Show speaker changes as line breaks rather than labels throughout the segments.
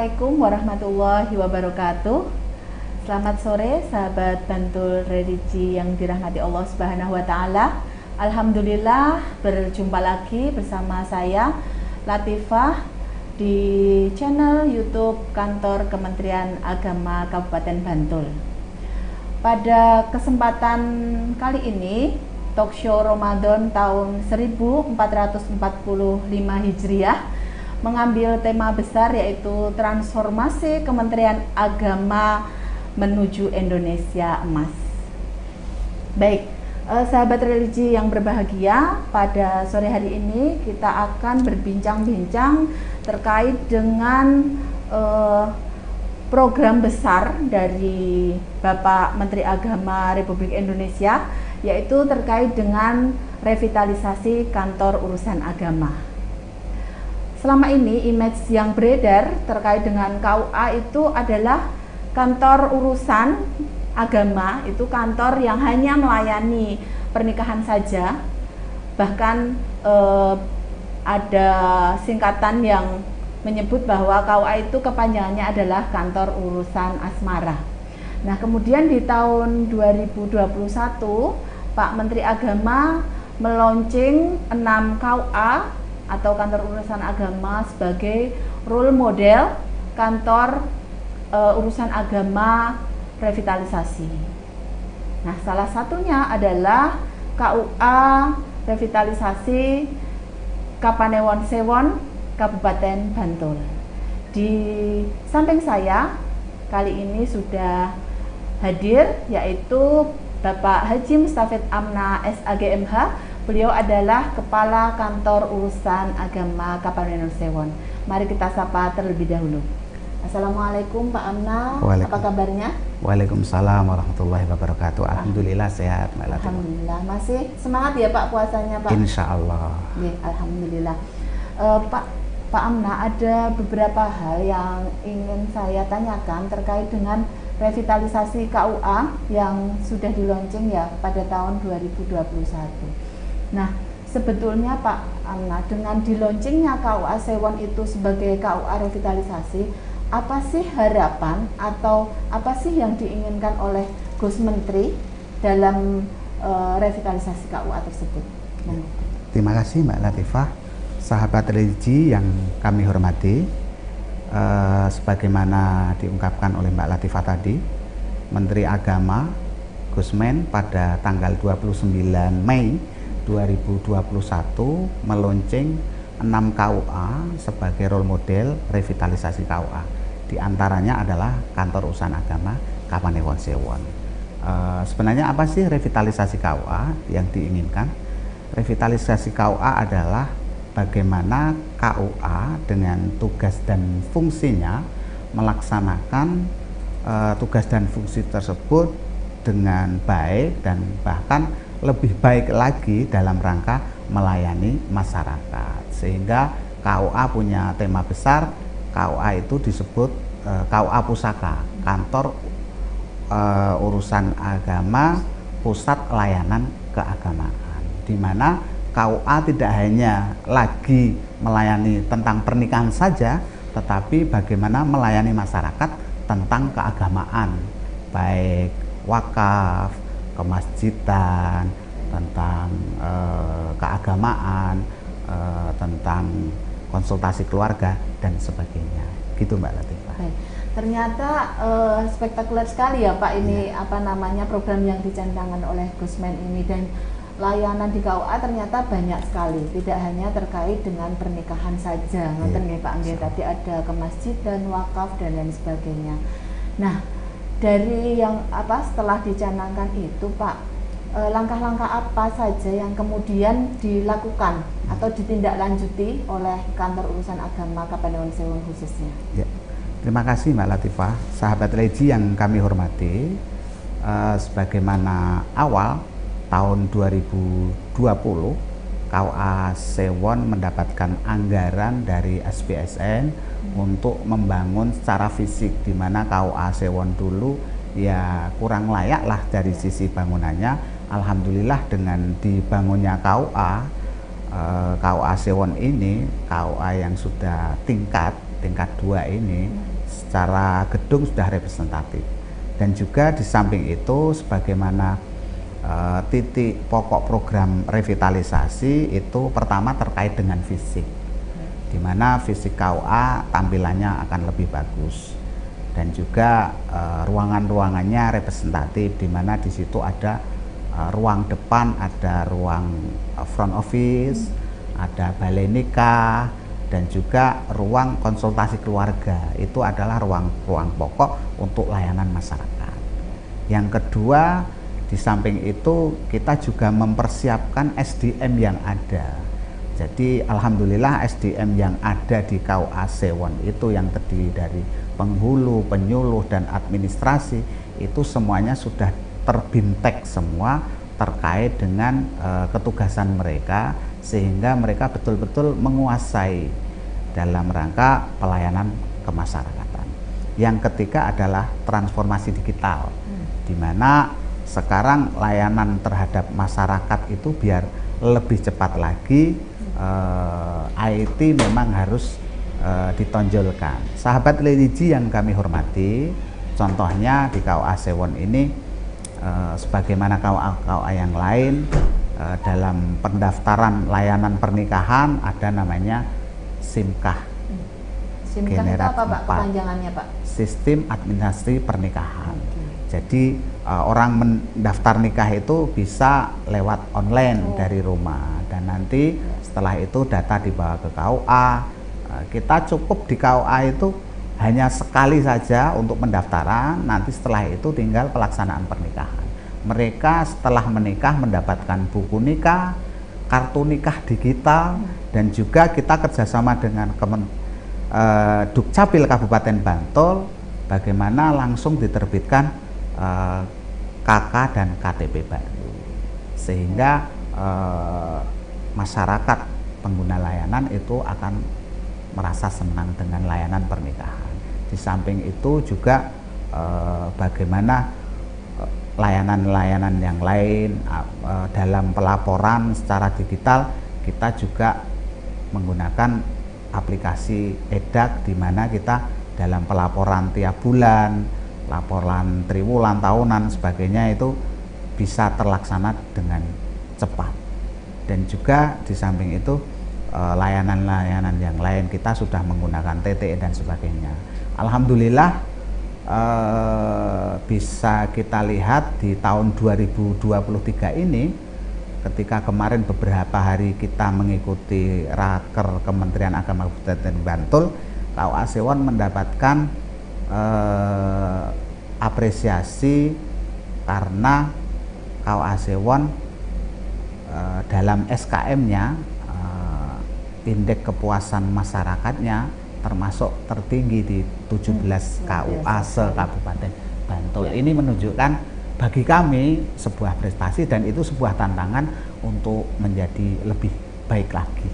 Assalamualaikum warahmatullahi wabarakatuh. Selamat sore sahabat Bantul Religi yang dirahmati Allah Subhanahu wa taala. Alhamdulillah berjumpa lagi bersama saya Latifah di channel YouTube Kantor Kementerian Agama Kabupaten Bantul. Pada kesempatan kali ini, talk show Ramadan tahun 1445 Hijriah mengambil tema besar yaitu transformasi Kementerian Agama menuju Indonesia Emas. Baik, sahabat religi yang berbahagia, pada sore hari ini kita akan berbincang-bincang terkait dengan program besar dari Bapak Menteri Agama Republik Indonesia, yaitu terkait dengan revitalisasi kantor urusan agama. Selama ini image yang beredar terkait dengan KUA itu adalah kantor urusan agama, itu kantor yang hanya melayani pernikahan saja. Bahkan ada singkatan yang menyebut bahwa KUA itu kepanjangannya adalah kantor urusan asmara. Nah, kemudian di tahun 2021 Pak Menteri Agama meluncing 6 KUA atau kantor urusan agama sebagai role model kantor urusan agama revitalisasi. Nah, salah satunya adalah KUA revitalisasi Kapanewon Sewon Kabupaten Bantul. Di samping saya kali ini sudah hadir yaitu Bapak Haji Mustafid Amna SAGMH. Beliau adalah Kepala Kantor Urusan Agama Kapanewon Sewon. Mari kita sapa terlebih dahulu. Assalamualaikum Pak Amna, apa kabarnya?
Waalaikumsalam warahmatullahi wabarakatuh. Alhamdulillah sehat, Mbak Latifah.
Alhamdulillah, masih semangat ya Pak puasanya Pak?
Insya Allah.
Ya, Alhamdulillah. Pak Amna, ada beberapa hal yang ingin saya tanyakan terkait dengan revitalisasi KUA yang sudah dilaunching ya pada tahun 2021. Nah, sebetulnya Pak Amna, dengan dilaunchingnya KUA Sewon itu sebagai KUA revitalisasi, apa sih harapan atau apa sih yang diinginkan oleh Gus Menteri dalam revitalisasi KUA tersebut?
Terima kasih Mbak Latifah. Sahabat religi yang kami hormati, sebagaimana diungkapkan oleh Mbak Latifah tadi, Menteri Agama Gus Men pada tanggal 29 Mei 2021 meluncing 6 KUA sebagai role model revitalisasi KUA. Di antaranya adalah kantor urusan agama Kapanewon Sewon. Sebenarnya apa sih revitalisasi KUA yang diinginkan? Revitalisasi KUA adalah bagaimana KUA dengan tugas dan fungsinya melaksanakan tugas dan fungsi tersebut dengan baik dan bahkan lebih baik lagi dalam rangka melayani masyarakat. Sehingga KUA punya tema besar, KUA itu disebut KUA Pusaka, kantor urusan agama pusat layanan keagamaan, di mana KUA tidak hanya lagi melayani tentang pernikahan saja, tetapi bagaimana melayani masyarakat tentang keagamaan, baik wakaf, kemasjidan, tentang keagamaan, tentang konsultasi keluarga dan sebagainya. Gitu Mbak Latifah.
Baik. Ternyata spektakuler sekali ya Pak ini program yang dicanangkan oleh Gus Men ini, dan layanan di KUA ternyata banyak sekali, tidak hanya terkait dengan pernikahan saja. Nonton ya Pak Angge, tadi ada kemasjidan, wakaf dan lain sebagainya. Nah, dari yang setelah dicanangkan itu Pak, langkah-langkah apa saja yang kemudian dilakukan atau ditindaklanjuti oleh kantor urusan agama Kapanewon Sewon khususnya?
Ya, terima kasih Mbak Latifah. Sahabat religi yang kami hormati, sebagaimana awal tahun 2020 KUA Sewon mendapatkan anggaran dari SPSN untuk membangun secara fisik, di mana KUA Sewon dulu ya kurang layak lah dari sisi bangunannya. Alhamdulillah dengan dibangunnya KUA Sewon ini, KUA yang sudah tingkat 2 ini secara gedung sudah representatif. Dan juga di samping itu sebagaimana titik pokok program revitalisasi itu pertama terkait dengan fisik, di mana fisik KUA tampilannya akan lebih bagus, dan juga ruangan-ruangannya representatif, di mana di situ ada ruang depan, ada ruang front office, ada balai nikah, dan juga ruang konsultasi keluarga. Itu adalah ruang-ruang pokok untuk layanan masyarakat. Yang kedua, di samping itu kita juga mempersiapkan SDM yang ada. Jadi alhamdulillah SDM yang ada di KUA Sewon itu yang terdiri dari penghulu, penyuluh, dan administrasi itu semuanya sudah terbintek semua terkait dengan ketugasan mereka, sehingga mereka betul-betul menguasai dalam rangka pelayanan kemasyarakatan. Yang ketiga adalah transformasi digital, di mana sekarang layanan terhadap masyarakat itu biar lebih cepat lagi, IT memang harus ditonjolkan. Sahabat religi yang kami hormati, contohnya di KUA Sewon ini sebagaimana KUA yang lain, dalam pendaftaran layanan pernikahan ada namanya SIMKAH.
SIMKAH itu apa Pak kepanjangannya Pak?
Sistem Administrasi Pernikahan. Jadi orang mendaftar nikah itu bisa lewat online dari rumah, dan nanti setelah itu data dibawa ke KUA. Kita cukup di KUA itu hanya sekali saja untuk pendaftaran, nanti setelah itu tinggal pelaksanaan pernikahan. Mereka setelah menikah mendapatkan buku nikah, kartu nikah digital, dan juga kita kerjasama dengan Dukcapil Kabupaten Bantul bagaimana langsung diterbitkan KK dan KTP baru, sehingga masyarakat pengguna layanan itu akan merasa senang dengan layanan pernikahan. Di samping itu juga bagaimana layanan-layanan yang lain dalam pelaporan secara digital, kita juga menggunakan aplikasi EDAK, di mana kita dalam pelaporan tiap bulan, laporan triwulan, tahunan, sebagainya itu bisa terlaksana dengan cepat. Dan juga di samping itu layanan-layanan yang lain kita sudah menggunakan TTE dan sebagainya. Alhamdulillah bisa kita lihat di tahun 2023 ini, ketika kemarin beberapa hari kita mengikuti raker Kementerian Agama Kabupaten Bantul, KUA Sewon mendapatkan apresiasi karena KUA Sewon dalam SKM-nya, indeks kepuasan masyarakatnya termasuk tertinggi di 17 KUA se-Kabupaten Bantul. Ini menunjukkan bagi kami sebuah prestasi, dan itu sebuah tantangan untuk menjadi lebih baik lagi.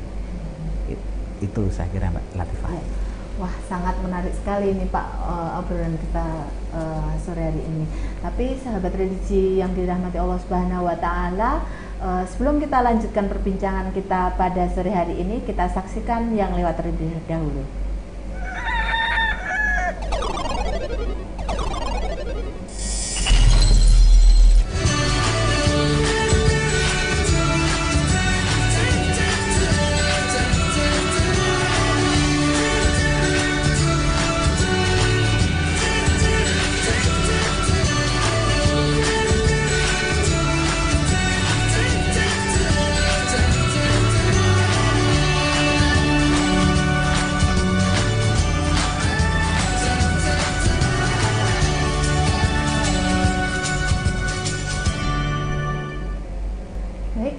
Itu saya kira Mbak Latifah.
Wah, sangat menarik sekali ini Pak obrolan kita sore hari ini. Tapi sahabat religi yang dirahmati Allah Subhanahu wa Ta'ala, sebelum kita lanjutkan perbincangan kita pada sore hari ini, kita saksikan yang lewat terlebih dahulu.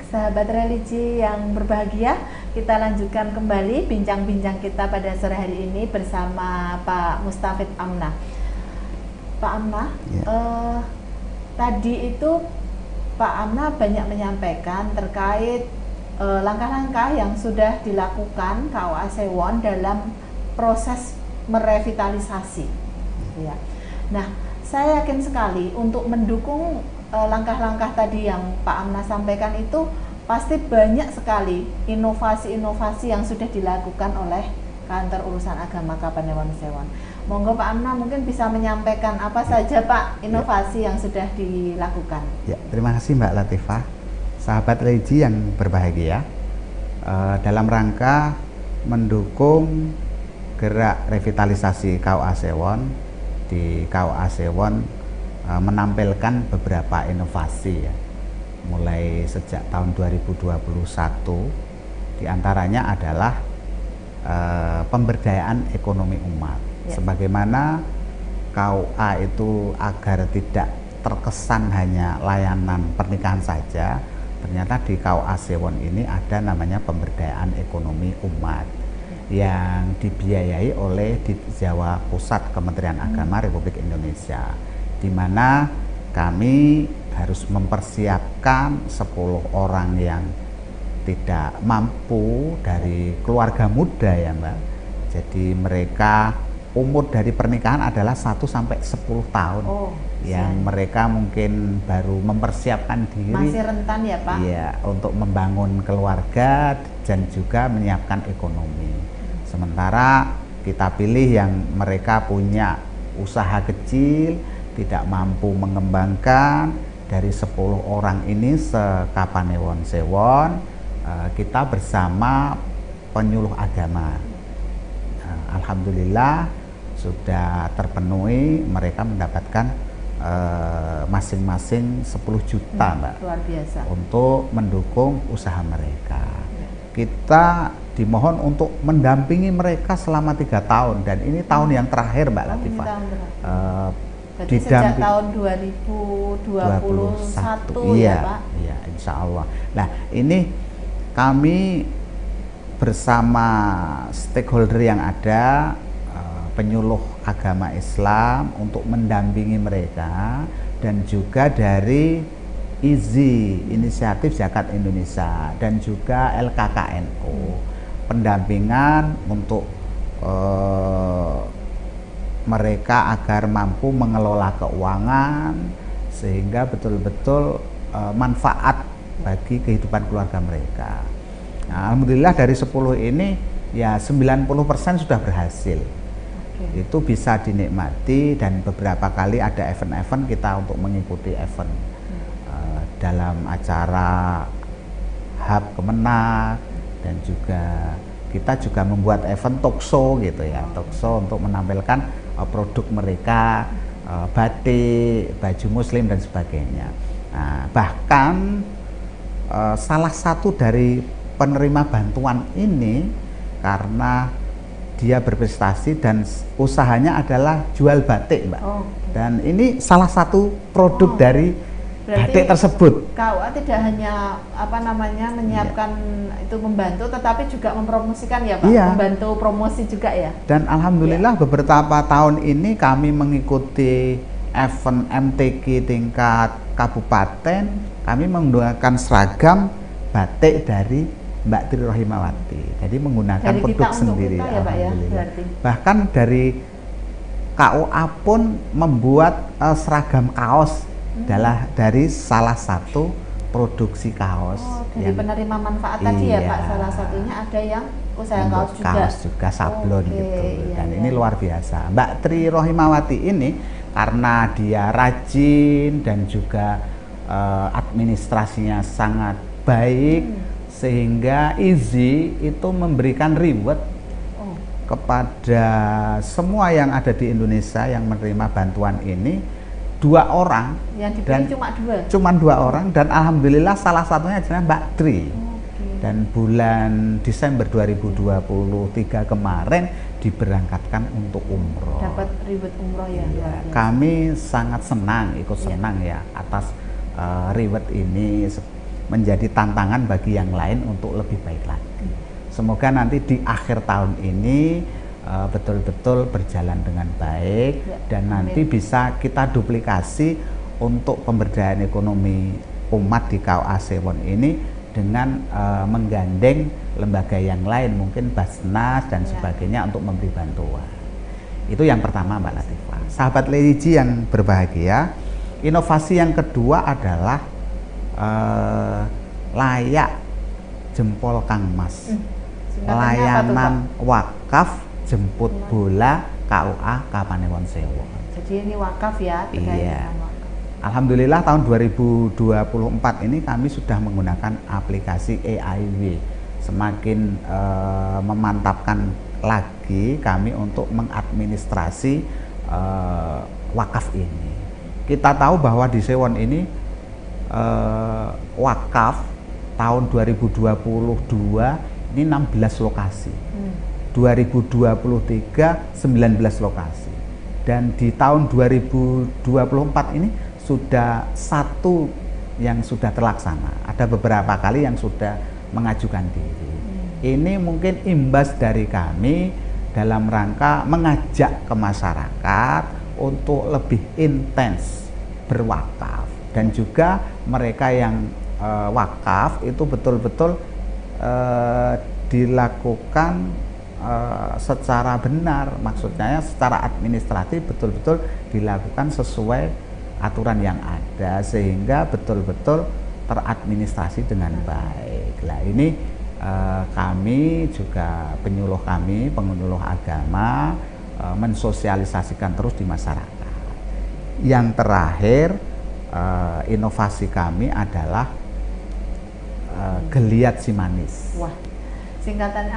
Sahabat religi yang berbahagia, kita lanjutkan kembali bincang-bincang kita pada sore hari ini bersama Pak Mustafid Amnah. Pak Amnah, tadi itu Pak Amnah banyak menyampaikan terkait langkah-langkah yang sudah dilakukan KUA Sewon dalam proses merevitalisasi. Ya. Nah, saya yakin sekali untuk mendukung langkah-langkah tadi yang Pak Amnah sampaikan itu pasti banyak sekali inovasi-inovasi yang sudah dilakukan oleh Kantor Urusan Agama Kabupaten Sewon. Monggo Pak Amna mungkin bisa menyampaikan apa saja Pak inovasi yang sudah dilakukan.
Ya, terima kasih Mbak Latifah. Sahabat religi yang berbahagia, dalam rangka mendukung gerak revitalisasi KUA Sewon, di KUA Sewon menampilkan beberapa inovasi ya, mulai sejak tahun 2021, diantaranya adalah pemberdayaan ekonomi umat. Sebagaimana KUA itu agar tidak terkesan hanya layanan pernikahan saja, ternyata di KUA Sewon ini ada namanya pemberdayaan ekonomi umat yang dibiayai oleh di Jawa Pusat Kementerian Agama Republik Indonesia, di mana kami harus mempersiapkan 10 orang yang tidak mampu dari keluarga muda ya Mbak. Jadi mereka umur dari pernikahan adalah 1 sampai 10 tahun. Yang mereka mungkin baru mempersiapkan diri.
Masih rentan ya Pak?
Iya, untuk membangun keluarga dan juga menyiapkan ekonomi. Sementara kita pilih yang mereka punya usaha kecil, tidak mampu mengembangkan. Dari 10 orang ini se-Kapanewon Sewon, kita bersama penyuluh agama, alhamdulillah sudah terpenuhi, mereka mendapatkan masing-masing 10 juta Mbak,
luar biasa,
untuk mendukung usaha mereka. Kita dimohon untuk mendampingi mereka selama 3 tahun, dan ini tahun yang terakhir Mbak Latifah.
Berarti sejak tahun 2021
iya,
ya Pak?
Iya, insya Allah. Nah ini kami bersama stakeholder yang ada, penyuluh agama Islam untuk mendampingi mereka, dan juga dari IZI, Inisiatif Zakat Indonesia, dan juga LKKNU, pendampingan untuk mereka agar mampu mengelola keuangan sehingga betul-betul manfaat bagi kehidupan keluarga mereka. Nah, alhamdulillah dari 10 ini ya 90% sudah berhasil. Itu bisa dinikmati, dan beberapa kali ada event-event kita untuk mengikuti event dalam acara Hub Kemenak, dan juga kita juga membuat event talk show gitu ya, talk show untuk menampilkan produk mereka, batik, baju muslim dan sebagainya. Nah, bahkan salah satu dari penerima bantuan ini karena dia berprestasi dan usahanya adalah jual batik Mbak. Dan ini salah satu produk dari batik tersebut.
KUA tidak hanya menyiapkan itu membantu, tetapi juga mempromosikan ya Pak, membantu promosi juga ya.
Dan alhamdulillah beberapa tahun ini kami mengikuti event MTQ tingkat kabupaten, kami menggunakan seragam batik dari Mbak Tri Rohimawati. Jadi menggunakan
dari
produk sendiri.
Kita ya, Pak, ya,
bahkan dari KUA pun membuat seragam kaos adalah dari salah satu produksi kaos.
Dari penerima manfaat tadi ya Pak, salah satunya ada yang usaha kaos
juga sablon gitu. Dan ini luar biasa. Mbak Tri Rohimawati ini karena dia rajin dan juga administrasinya sangat baik, sehingga IZI itu memberikan reward kepada semua yang ada di Indonesia yang menerima bantuan ini, 2 orang,
yang dipilih
cuma 2 orang, dan alhamdulillah salah satunya adalah Mbak Tri. Dan bulan Desember 2023 kemarin diberangkatkan untuk umroh.
Dapat reward umroh ya.
Kami sangat senang, ikut senang ya atas reward ini, menjadi tantangan bagi yang lain untuk lebih baik lagi. Semoga nanti di akhir tahun ini betul-betul berjalan dengan baik, dan nanti bisa kita duplikasi untuk pemberdayaan ekonomi umat di KUA Sewon ini dengan menggandeng lembaga yang lain, mungkin Basnas dan sebagainya, untuk memberi bantuan. Itu yang pertama Mbak Latifah. Sahabat religi yang berbahagia, inovasi yang kedua adalah layak jempol Kang Mas, layanan wakaf jemput bola KUA Kapanewon Sewon.
Jadi ini wakaf ya?
Iya. Alhamdulillah tahun 2024 ini kami sudah menggunakan aplikasi EIW. Semakin memantapkan lagi kami untuk mengadministrasi wakaf ini. Kita tahu bahwa di Sewon ini wakaf tahun 2022 ini 16 lokasi. 2023 19 lokasi. Dan di tahun 2024 ini sudah satu yang sudah terlaksana. Ada beberapa kali yang sudah mengajukan diri. Ini mungkin imbas dari kami dalam rangka mengajak ke masyarakat untuk lebih intens berwakaf, dan juga mereka yang wakaf itu betul-betul dilakukan secara benar, maksudnya secara administratif betul-betul dilakukan sesuai aturan yang ada, sehingga betul-betul teradministrasi dengan baik. Nah ini kami juga penyuluh agama mensosialisasikan terus di masyarakat. Yang terakhir inovasi kami adalah Geliat Si Manis.
Wah, singkatan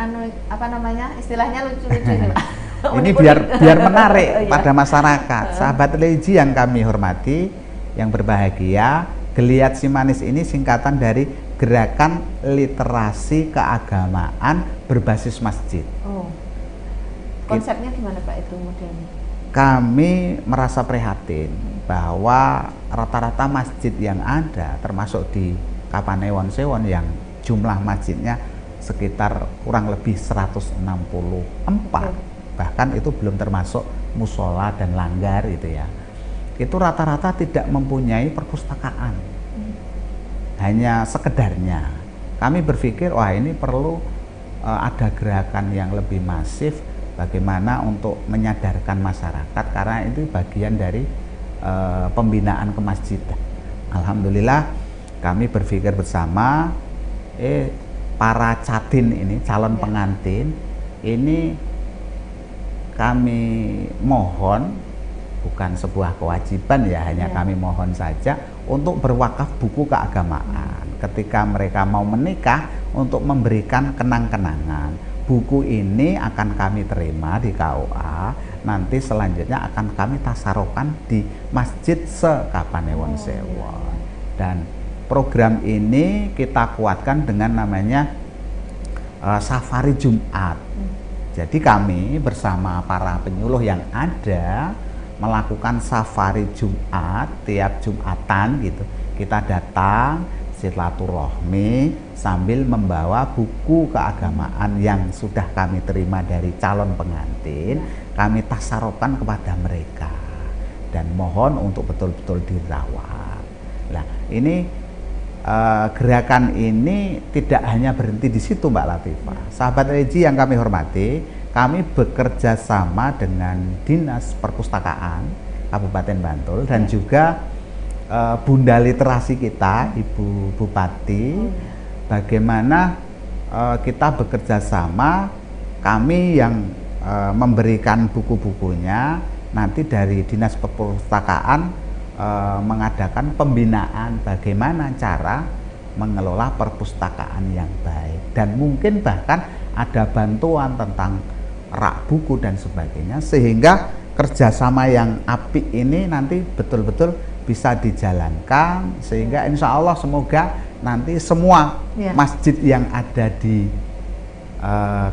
apa namanya, istilahnya lucu-lucu ini.
Ini biar menarik pada masyarakat. Sahabat religi yang kami hormati, yang berbahagia, Geliat Si Manis ini singkatan dari Gerakan Literasi Keagamaan Berbasis Masjid.
Oh. Konsepnya gimana Pak itu modelnya?
Kami merasa prihatin bahwa rata-rata masjid yang ada, termasuk di Kapanewon Sewon yang jumlah masjidnya sekitar kurang lebih 164, bahkan itu belum termasuk musola dan langgar itu ya, itu rata-rata tidak mempunyai perpustakaan, hanya sekedarnya. Kami berpikir wah ini perlu ada gerakan yang lebih masif, bagaimana untuk menyadarkan masyarakat, karena itu bagian dari pembinaan kemasjidan. Alhamdulillah kami berpikir bersama, para cadin ini, calon pengantin ini kami mohon, bukan sebuah kewajiban ya, hanya kami mohon saja untuk berwakaf buku keagamaan ketika mereka mau menikah, untuk memberikan kenang-kenangan. Buku ini akan kami terima di KUA, nanti selanjutnya akan kami tasarokan di Masjid se-Kapanewon Sewon. Dan program ini kita kuatkan dengan namanya Safari Jumat. Jadi kami bersama para penyuluh yang ada melakukan safari Jumat tiap Jumatan gitu. Kita datang silaturahmi sambil membawa buku keagamaan yang sudah kami terima dari calon pengantin, kami tasarokan kepada mereka dan mohon untuk betul-betul dirawat. Nah, ini gerakan ini tidak hanya berhenti di situ Mbak Latifah. Sahabat religi yang kami hormati, kami bekerja sama dengan Dinas Perpustakaan Kabupaten Bantul dan juga Bunda Literasi kita, Ibu Bupati, bagaimana kita bekerja sama, kami yang memberikan buku-bukunya, nanti dari Dinas Perpustakaan mengadakan pembinaan bagaimana cara mengelola perpustakaan yang baik, dan mungkin bahkan ada bantuan tentang rak buku dan sebagainya, sehingga kerjasama yang apik ini nanti betul-betul bisa dijalankan, sehingga insya Allah semoga nanti semua masjid yang ada di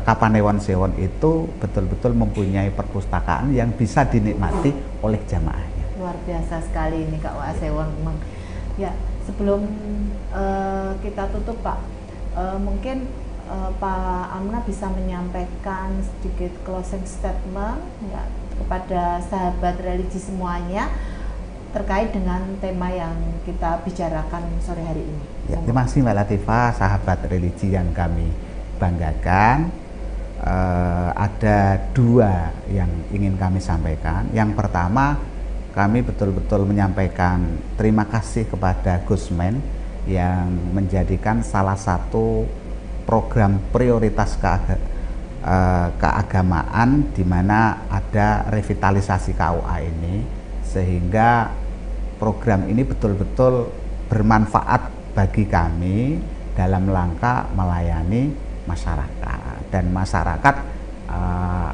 Kapanewon Sewon itu betul-betul mempunyai perpustakaan yang bisa dinikmati oleh jamaahnya.
Luar biasa sekali ini KUA Sewon memang. Ya, sebelum kita tutup Pak, mungkin Pak Amna bisa menyampaikan sedikit closing statement ya, kepada sahabat religi semuanya terkait dengan tema yang kita bicarakan sore hari ini.
Ya, terima kasih Mbak Latifah, sahabat religi yang kami banggakan. Ada dua yang ingin kami sampaikan. Yang pertama, kami betul-betul menyampaikan terima kasih kepada Gusmen yang menjadikan salah satu program prioritas keagamaan di mana ada revitalisasi KUA ini, sehingga program ini betul-betul bermanfaat bagi kami dalam rangka melayani masyarakat, dan masyarakat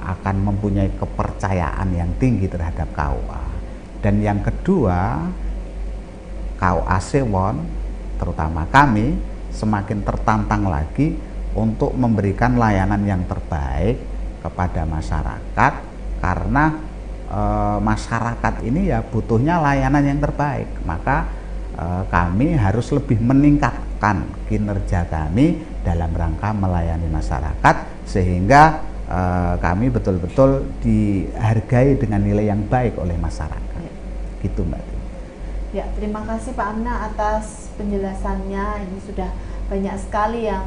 akan mempunyai kepercayaan yang tinggi terhadap KUA. Dan yang kedua, KUA Sewon, terutama kami, semakin tertantang lagi untuk memberikan layanan yang terbaik kepada masyarakat, karena masyarakat ini ya butuhnya layanan yang terbaik. Maka kami harus lebih meningkatkan kinerja kami dalam rangka melayani masyarakat, sehingga kami betul-betul dihargai dengan nilai yang baik oleh masyarakat. Ya. Gitu Mbak.
Ya, terima kasih Pak Amna atas penjelasannya. Ini sudah banyak sekali yang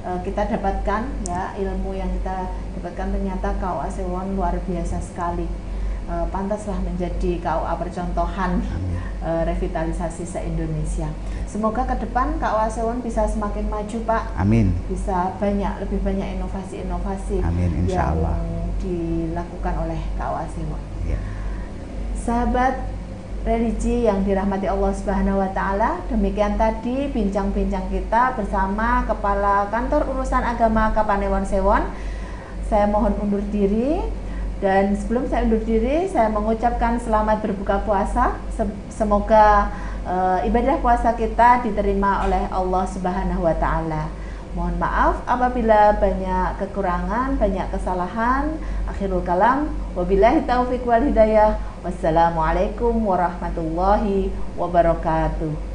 kita dapatkan, ya, ilmu yang kita dapatkan. Ternyata KUA Sewon luar biasa sekali. Pantaslah menjadi KUA percontohan revitalisasi se-Indonesia. Semoga ke depan KUA Sewon bisa semakin maju, Pak.
Amin.
Bisa lebih banyak inovasi-inovasi yang dilakukan oleh KUA Sewon.
Ya.
Sahabat religi yang dirahmati Allah Subhanahu wa Ta'ala, demikian tadi bincang-bincang kita bersama Kepala Kantor Urusan Agama Kapanewon Sewon. Saya mohon undur diri, dan sebelum saya undur diri, saya mengucapkan selamat berbuka puasa. Semoga ibadah puasa kita diterima oleh Allah Subhanahu wa Ta'ala. Mohon maaf apabila banyak kekurangan, banyak kesalahan. Akhirul kalam, wabillahi taufiq wal hidayah. Wassalamualaikum warahmatullahi wabarakatuh.